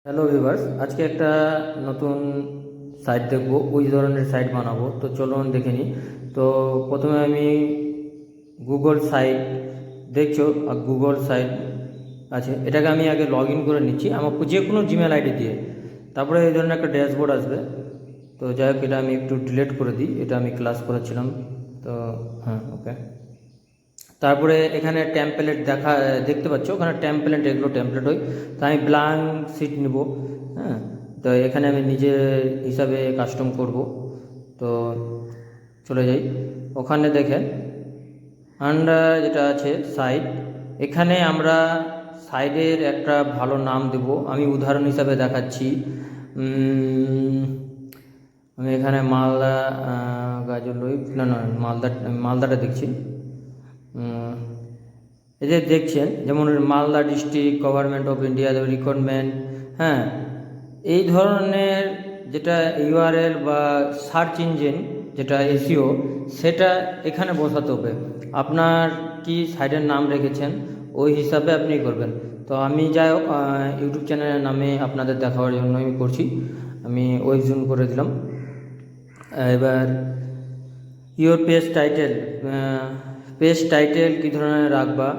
Hello viewers, আজকে একটা নতুন সাইট দেখবো, ওই ধরনের সাইট বানাবো। তো চলুন দেখে নিই। তো প্রথমে আমি গুগল সাইট দেখছো, গুগল সাইট আছে, এটাকে আমি আগে লগ ইন করে নিচ্ছি আমার যে কোনো জিমেল আইডি দিয়ে। তারপরে এই ধরনের একটা ড্যাশবোর্ড আসবে। তো যাই হোক, এটা আমি একটু ডিলিট করে দিই, এটা আমি ক্লাস করেছিলাম। তো হ্যাঁ, ওকে। তারপরে এখানে টেমপ্লেট দেখতে পাচ্ছ, ওখানে টেমপ্লেট, এগুলো টেমপ্লেট হয়। তো আমি ব্ল্যাঙ্ক শিট নিব। হ্যাঁ, তো এখানে আমি নিজের হিসাবে কাস্টম করব। তো চলে যাই, ওখানে দেখেন আন্ডার যেটা আছে সাইট, এখানে আমরা সাইডের একটা ভালো নাম দেব। আমি উদাহরণ হিসাবে দেখাচ্ছি। আমি এখানে মালদা গাজলই, না না, মালদাটা দেখছি। এই যে দেখছেন, যেমন Malda district government of India recruitment. হ্যাঁ, এই ধরনের যেটা ইউআরএল বা সার্চ ইঞ্জিন যেটা এসইও, সেটা এখানে বসাতে হবে। আপনার কি সাইটের নাম রেখেছেন, ওই হিসাবে আপনি করবেন। তো আমি যাই হোক, ইউটিউব চ্যানেলের নামে আপনাদের দেখাবার জন্য আমি করছি। আমি ওই জুম করে দিলাম। এবার ইওর পেজ টাইটেল কী ধরনের রাখবা।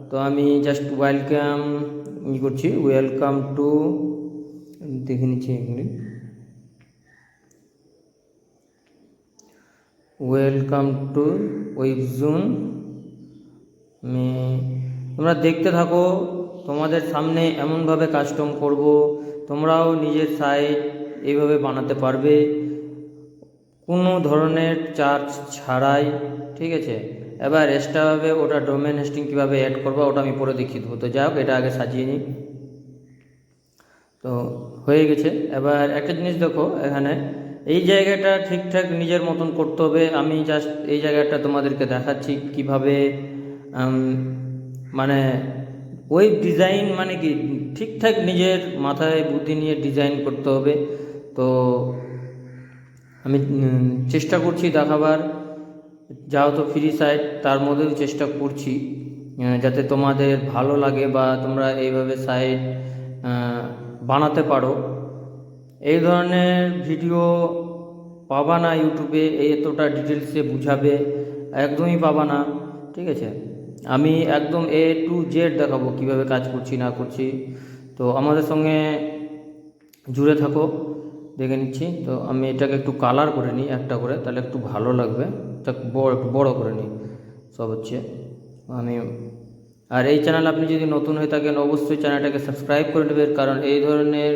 তো আমি জাস্ট ওয়েলকাম করছি, ওয়েলকাম টু, দেখে নিচ্ছি এগুলি, ওয়েলকাম টু ওয়েবজুন। তোমরা দেখতে থাকো, তোমাদের সামনে এমনভাবে কাস্টম করব, তোমরাও নিজের সাইট এইভাবে বানাতে পারবে কোনো ধরনের চার্জ ছাড়াই। ঠিক আছে, এবার এক্সট্রাভাবে ওটা ডোমেন হোস্টিং কীভাবে অ্যাড করবো, ওটা আমি পরে দেখিয়ে দেবো। তো যাই হোক, এটা আগে সাজিয়ে নিই। তো হয়ে গেছে। এবার একটা জিনিস দেখো, এখানে এই জায়গাটা ঠিকঠাক নিজের মতন করতে হবে। আমি জাস্ট এই জায়গাটা তোমাদেরকে দেখাচ্ছি কিভাবে, মানে ওয়েব ডিজাইন মানে কি ঠিকঠাক নিজের মাথায় বুদ্ধি নিয়ে ডিজাইন করতে হবে। তো আমি চেষ্টা করছি দেখাবার, যেহেতু ফ্রি সাইট তার মধ্যেও চেষ্টা করছি যাতে তোমাদের ভালো লাগে বা তোমরা এইভাবে সাইট বানাতে পারো। এই ধরনের ভিডিও পাবা না ইউটিউবে, এই এতটা ডিটেলসে বুঝাবে একদমই পাবা না। ঠিক আছে, আমি একদম A to Z দেখাবো কিভাবে কাজ করছি না করছি। তো আমাদের সঙ্গে জুড়ে থাকো, দেখে নিচ্ছি। তো আমি এটাকে একটু কালার করে নিই একটা করে, তাহলে একটু ভালো লাগবে। এটা একটু বড় করে নিই সব হচ্ছে আমি। আর এই চ্যানেল আপনি যদি নতুন হয়ে থাকেন, অবশ্যই চ্যানেলটাকে সাবস্ক্রাইব করে নেবেন, কারণ এই ধরনের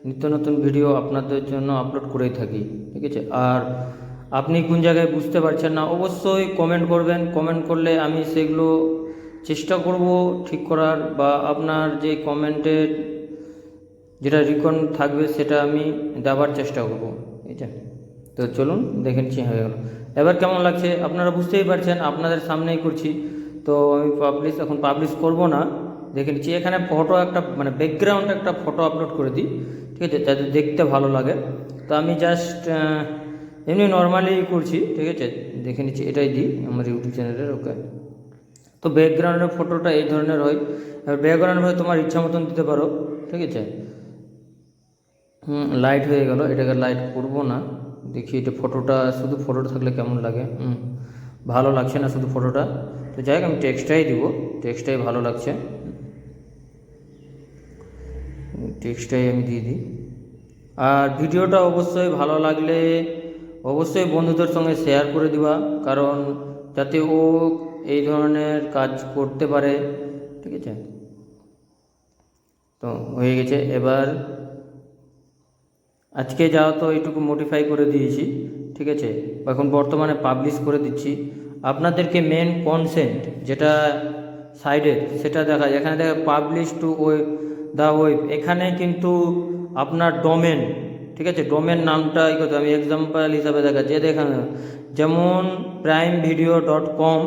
নিত্য নতুন ভিডিও আপনাদের জন্য আপলোড করেই থাকি। ঠিক আছে, আর আপনি কোন জায়গায় বুঝতে পারছেন না, অবশ্যই কমেন্ট করবেন। কমেন্ট করলে আমি সেগুলো চেষ্টা করব ঠিক করার, বা আপনার যে কমেন্টের যেটা রিকন থাকবে সেটা আমি দেওয়ার চেষ্টা করব। ঠিক আছে, তো চলুন দেখে নিচ্ছি, হয়ে গেল। এবার কেমন লাগছে আপনারা বুঝতেই পারছেন, আপনাদের সামনেই করছি। তো আমি এখন পাবলিশ করব না, দেখে নিচ্ছি। এখানে ফটো একটা, মানে ব্যাকগ্রাউন্ড একটা ফটো আপলোড করে দিই। ঠিক আছে, যাতে দেখতে ভালো লাগে। তো আমি জাস্ট এমনি নর্মালি করছি। ঠিক আছে, দেখে নিচ্ছি, এটাই দিই আমার ইউটিউব চ্যানেলের। ওকে, তো ব্যাকগ্রাউন্ডের ফটোটা এই ধরনের হয়। আর ব্যাকগ্রাউন্ড হয় তোমার ইচ্ছা মতন দিতে পারো। ঠিক আছে, লাইট হয়ে গেল, এটাকে লাইট করব না। দেখি এটা ফটোটা, শুধু ফটোটা থাকলে কেমন লাগে। ভালো লাগছে না শুধু ফটোটা। তো যাই হোক, আমি টেক্সটটাই দিব, টেক্সটটাই ভালো লাগছে, টেক্সটটাই আমি দিয়ে দিই। আর ভিডিওটা অবশ্যই ভালো লাগলে অবশ্যই বন্ধুদের সঙ্গে শেয়ার করে দিবা, কারণ যাতে ও এই ধরনের কাজ করতে পারে। ঠিক আছে, তো হয়ে গেছে। এবার আজকে যাও, তো এইটুকু মডিফাই করে দিয়েছি। ঠিক আছে, এখন বর্তমানে পাবলিশ করে দিচ্ছি। আপনাদেরকে মেন কনসেন্ট যেটা সাইডের সেটা দেখা যায়, এখানে দেখা পাবলিশ টু দ্য ওয়েব, এখানে কিন্তু আপনার ডোমেন। ঠিক আছে, ডোমেন নামটা এই কথা আমি এক্সাম্পল হিসাবে দেখাচ্ছি। দেখেন, যেমন primevideo.com।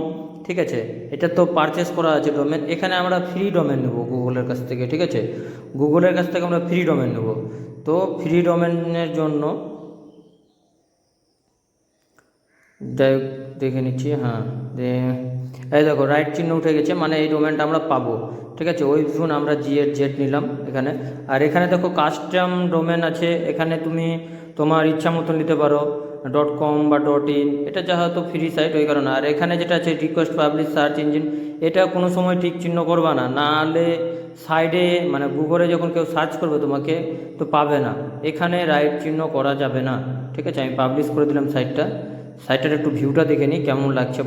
ঠিক আছে, এটা তো পারচেস করা আছে ডোমেন, এখানে আমরা ফ্রি ডোমেন নেব গুগলের কাছ থেকে। ঠিক আছে, গুগলের কাছ থেকে আমরা ফ্রি ডোমেন নেব। তো ফ্রি ডোমেনের জন্য যাই হোক দেখে নিচ্ছি। হ্যাঁ, এই দেখো রাইট চিহ্ন উঠে গেছে, মানে এই ডোমেনটা আমরা পাবো। ঠিক আছে, ওই শুন আমরা জেড নিলাম এখানে। আর এখানে দেখো কাস্টম ডোমেন আছে, এখানে তুমি তোমার ইচ্ছা মতো নিতে পারো, .com বা .in, এটা যা হয়তো ফ্রি সাইট ওই কারণে। আর এখানে যেটা আছে রিকোয়েস্ট পাবলিশ সার্চ ইঞ্জিন, এটা কোনো সময় টিক চিহ্ন করবা না, নাহলে সাইডে মানে গুগলে যখন কেউ সার্চ করবে তোমাকে তো পাবে না, এখানে রাইট চিহ্ন করা যাবে না। ঠিক আছে, আমি পাবলিশ করে দিলাম সাইটটার একটু ভিউটা দেখে নিই কেমন লাগছে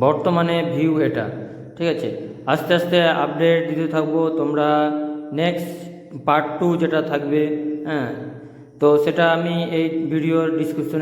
বর্তমানে ভিউ এটা। ঠিক আছে, আস্তে আস্তে আপডেট দিতে থাকবো, তোমরা নেক্সট পার্ট 2 যেটা থাকবে, হ্যাঁ, তো সেটা আমি এই ভিডিওর ডিসক্রিপশনে